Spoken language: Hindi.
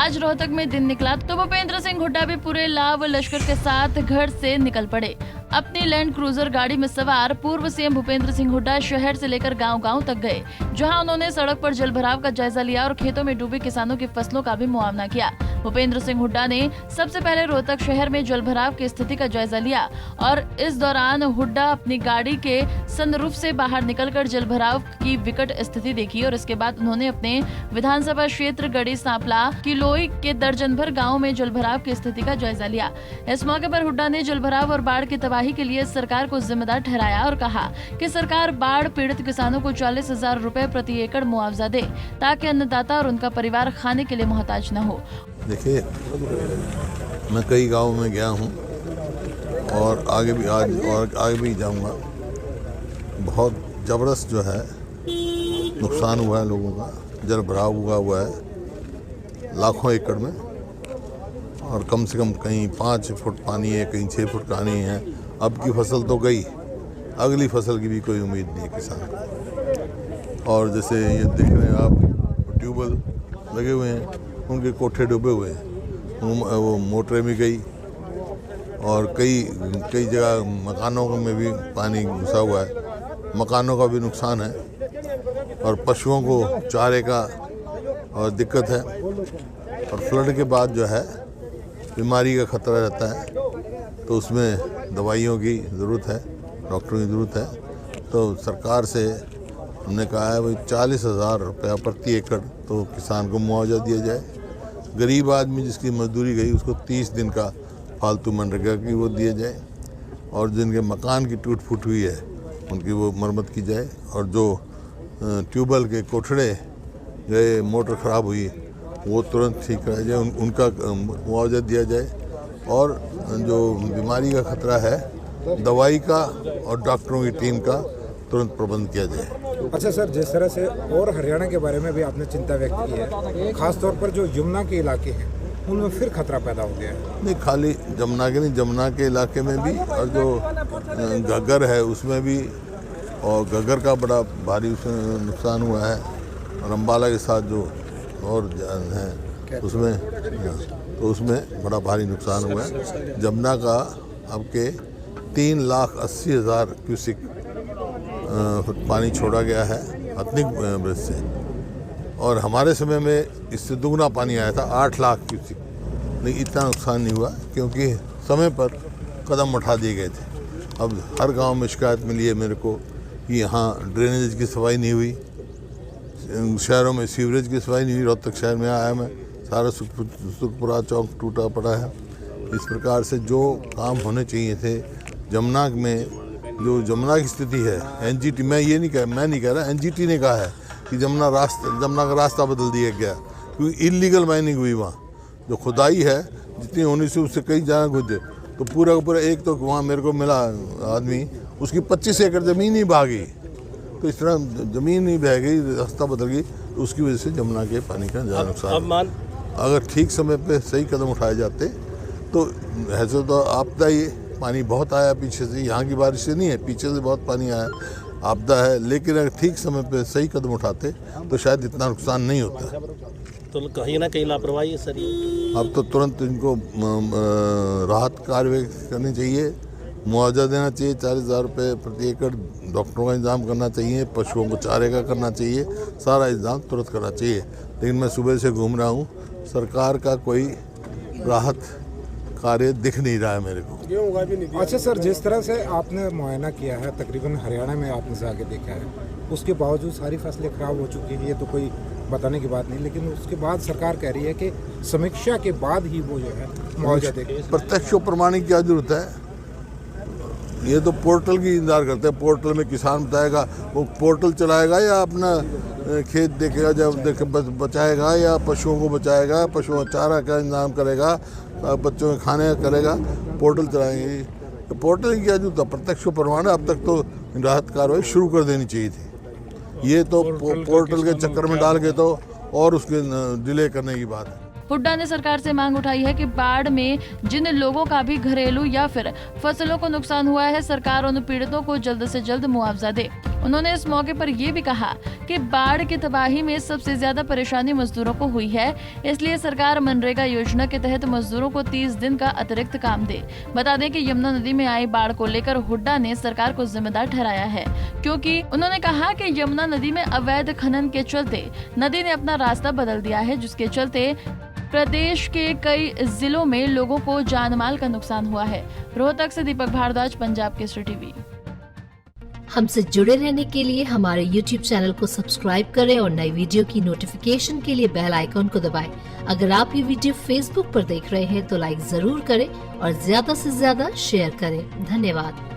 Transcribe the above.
आज रोहतक में दिन निकला तो भूपेंद्र सिंह हुड्डा भी पूरे लाव लश्कर के साथ घर से निकल पड़े। अपनी लैंड क्रूजर गाड़ी में सवार पूर्व सीएम भूपेंद्र सिंह हुड्डा शहर से लेकर गांव-गांव तक गए, जहां उन्होंने सड़क पर जलभराव का जायजा लिया और खेतों में डूबे किसानों की फसलों का भी मुआवजा किया। भूपेंद्र सिंह हुड्डा ने सबसे पहले रोहतक शहर में जलभराव की स्थिति का जायजा लिया और इस दौरान हुड्डा अपनी गाड़ी के सनरूफ से बाहर निकलकर जलभराव की विकट स्थिति देखी और इसके बाद उन्होंने अपने विधानसभा क्षेत्र गढ़ी सांपला किलोई के दर्जन भर गाँव में जलभराव की स्थिति का जायजा लिया। इस मौके पर हुड्डा ने जलभराव और बाढ़ की तबाही के लिए सरकार को जिम्मेदार ठहराया और कहा कि सरकार बाढ़ पीड़ित किसानों को 40,000 रुपए प्रति एकड़ मुआवजा दे ताकि अन्नदाता और उनका परिवार खाने के लिए मोहताज न हो। देखिए, मैं कई गाँव में गया हूँ और आगे भी जाऊँगा। बहुत ज़बरदस्त जो है नुकसान हुआ है लोगों का, जलभराव हुआ है लाखों एकड़ में और कम से कम कहीं 5 फुट पानी है, कहीं 6 फुट पानी है। अब की फसल तो गई, अगली फसल की भी कोई उम्मीद नहीं है किसान को। और जैसे ये देख रहे हैं आप, ट्यूबवेल लगे हुए हैं, उनके कोठे डूबे हुए हैं, वो मोटरें भी गई और कई जगह मकानों में भी पानी घुसा हुआ है, मकानों का भी नुकसान है और पशुओं को चारे का और दिक्कत है। और फ्लड के बाद जो है बीमारी का खतरा रहता है, तो उसमें दवाइयों की ज़रूरत है, डॉक्टरों की ज़रूरत है। तो सरकार से हमने कहा है भाई 40,000 रुपया प्रति एकड़ तो किसान को मुआवजा दिया जाए। गरीब आदमी जिसकी मजदूरी गई उसको 30 दिन का फालतू मनरेगा की वो दिया जाए और जिनके मकान की टूट फूट हुई है उनकी वो मरम्मत की जाए और जो ट्यूबवेल के कोठड़े गए, मोटर ख़राब हुई, वो तुरंत ठीक कराया जाए, उनका मुआवजा दिया जाए और जो बीमारी का खतरा है दवाई का और डॉक्टरों की टीम का तुरंत प्रबंध किया जाए। अच्छा सर, जिस तरह से और हरियाणा के बारे में भी आपने चिंता व्यक्त की है, खासतौर पर जो यमुना के इलाके हैं उनमें फिर खतरा पैदा हो गया है। नहीं, खाली जमुना के नहीं, जमुना के इलाके में भी और जो घग्गर है उसमें भी, और घग्गर का बड़ा भारी नुकसान हुआ है और अम्बाला के साथ जो और है उसमें बड़ा भारी नुकसान हुआ है। जमुना का अब के 3,80,000 क्यूसिक पानी छोड़ा गया है हथनिक ब्रिज से और हमारे समय में इससे दुगना पानी आया था 8 लाख क्यूसिक। लेकिन इतना नुकसान नहीं हुआ क्योंकि समय पर कदम उठा दिए गए थे। अब हर गांव में शिकायत मिली है मेरे को कि यहाँ ड्रेनेज की सफाई नहीं हुई, शहरों में सीवरेज की सफाई नहीं हुई। रोहतक शहर में आया मैं, सारा सुखपुरा चौक टूटा पड़ा है। इस प्रकार से जो काम होने चाहिए थे जमुना में, जो जमुना की स्थिति है, एनजीटी, मैं नहीं कह रहा, एनजीटी ने कहा है कि जमुना का रास्ता बदल दिया गया क्योंकि इलीगल माइनिंग हुई वहाँ। जो खुदाई है जितनी होनी से उससे कई ज़्यादा खुदे, तो पूरा का पूरा एक तो वहाँ मेरे को मिला आदमी, उसकी 25 एकड़ ज़मीन ही बह गई। तो इस तरह ज़मीन ही बह गई, रास्ता बदल गई, तो उसकी वजह से जमुना के पानी का ज़्यादा नुकसान। अगर ठीक समय पे सही कदम उठाए जाते तो ऐसे तो आपदा ही, पानी बहुत आया पीछे से, यहाँ की बारिश से नहीं है, पीछे से बहुत पानी आया, आपदा है। लेकिन अगर ठीक समय पे सही कदम उठाते तो शायद इतना नुकसान नहीं होता। तो कहीं ना कहीं लापरवाही है सर। अब तो तुरंत इनको राहत कार्रवाई करनी चाहिए, मुआवजा देना चाहिए 40,000 रुपये प्रति एकड़, डॉक्टरों का इंतजाम करना चाहिए, पशुओं को चारे का करना चाहिए, सारा इंतजाम तुरंत करना चाहिए। लेकिन मैं सुबह से घूम रहा हूँ, सरकार का कोई राहत कार्य दिख नहीं रहा है मेरे को। अच्छा सर, जिस तरह से आपने मुआयना किया है, तकरीबन हरियाणा में आपने जाके देखा है, उसके बावजूद सारी फसलें खराब हो चुकी हैं, ये तो कोई बताने की बात नहीं। लेकिन उसके बाद सरकार कह रही है कि समीक्षा के बाद ही वो जो है मुआवजा देगी। प्रत्यक्ष प्रमाणित की क्या जरूरत है? ये तो पोर्टल की इंतजार करते हैं। पोर्टल में किसान बताएगा, वो पोर्टल चलाएगा या अपना खेत देखेगा, जब बचाएगा या पशुओं को बचाएगा, पशुओं चारा का इंतजाम करेगा, बच्चों के खाने का करेगा, पोर्टल चलाएंगे। तो पोर्टल की क्या जरूरत है? प्रत्यक्ष प्रमाण अब तक तो राहत कार्रवाई शुरू कर देनी चाहिए थी। ये तो पोर्टल के चक्कर में डाल के तो और उसके डिले करने की बात है। हुड्डा ने सरकार से मांग उठाई है कि बाढ़ में जिन लोगों का भी घरेलू या फिर फसलों को नुकसान हुआ है, सरकार उन पीड़ितों को जल्द से जल्द मुआवजा दे। उन्होंने इस मौके पर ये भी कहा कि बाढ़ की तबाही में सबसे ज्यादा परेशानी मजदूरों को हुई है, इसलिए सरकार मनरेगा योजना के तहत मजदूरों को 30 दिन का अतिरिक्त काम दे। बता दें कि यमुना नदी में आई बाढ़ को लेकर हुड्डा ने सरकार को जिम्मेदार ठहराया है, क्योंकि उन्होंने कहा कि यमुना नदी में अवैध खनन के चलते नदी ने अपना रास्ता बदल दिया है, जिसके चलते प्रदेश के कई जिलों में लोगों को जानमाल का नुकसान हुआ है। रोहतक से दीपक भारद्वाज, पंजाब केसरी टीवी। हमसे जुड़े रहने के लिए हमारे YouTube चैनल को सब्सक्राइब करें और नई वीडियो की नोटिफिकेशन के लिए बेल आइकॉन को दबाएं। अगर आप ये वीडियो Facebook पर देख रहे हैं तो लाइक जरूर करें और ज्यादा से ज्यादा शेयर करें। धन्यवाद।